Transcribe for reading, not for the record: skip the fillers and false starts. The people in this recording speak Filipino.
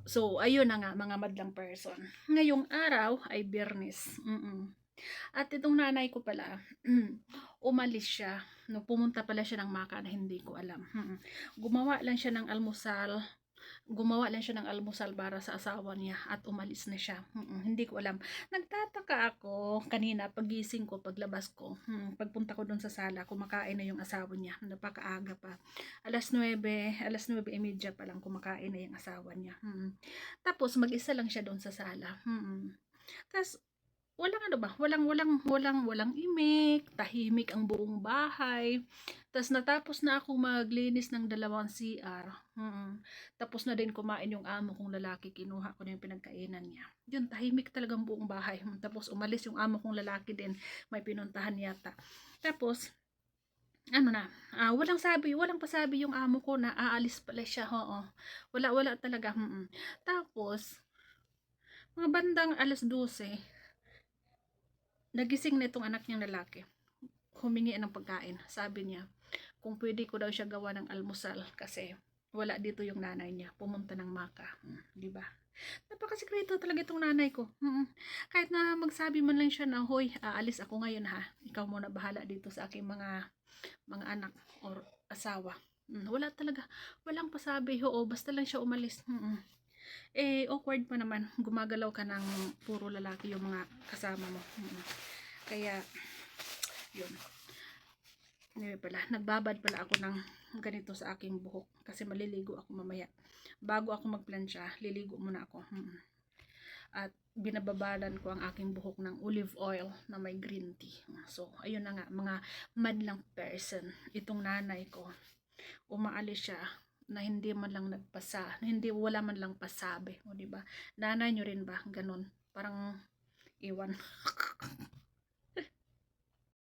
So, ayun na nga mga madlang person. Ngayong araw ay Biyernes. At itong nanay ko pala, umalis siya. No, pumunta pala siya ng Maka na hindi ko alam. Gumawa lang siya ng almusal. Gumawa lang siya ng almusal para sa asawa niya at umalis na siya. Hindi ko alam. Nagtataka ako kanina pagising ko, paglabas ko, pagpunta ko doon sa sala, kumakain na yung asawa niya. Napakaaga pa. Alas 9:30 pa lang kumakain na yung asawa niya. Tapos mag-isa lang siya doon sa sala. Tapos walang ano ba, walang imik, tahimik ang buong bahay. Tas natapos na akong maglinis ng dalawang CR. Tapos na din kumain yung amo kong lalaki, kinuha ko na yung pinagkainan niya. Yun, tahimik talagang buong bahay. Tapos umalis yung amo kong lalaki din, may pinuntahan yata. Tapos, ano na, walang pasabi yung amo ko na aalis pala siya, oo. Wala talaga. Tapos, mga bandang alas 12, nagising na itong anak niyang lalaki. Humingi ng pagkain. Sabi niya, kung pwede ko daw siya gawa ng almusal kasi wala dito yung nanay niya. Pumunta ng Maka. Di ba? Napakasikreto talaga itong nanay ko. Kahit na magsabi man lang siya na, hoy, aalis ako ngayon ha. Ikaw muna bahala dito sa aking mga anak or asawa. Wala talaga. Walang pasabi. Oo, basta lang siya umalis. Eh, awkward pa naman. Gumagalaw ka ng puro lalaki yung mga kasama mo. Kaya, yun. Anyway pala, nagbabad pala ako ng ganito sa aking buhok. Kasi maliligo ako mamaya. Bago ako magplansya, liligo muna ako. At binababalan ko ang aking buhok ng olive oil na may green tea. So, ayun na nga, mga madlang person. Itong nanay ko, umaalis siya na hindi man lang wala man lang pasabi, o di ba? Nanay nyo rin ba ganun? Parang iwan.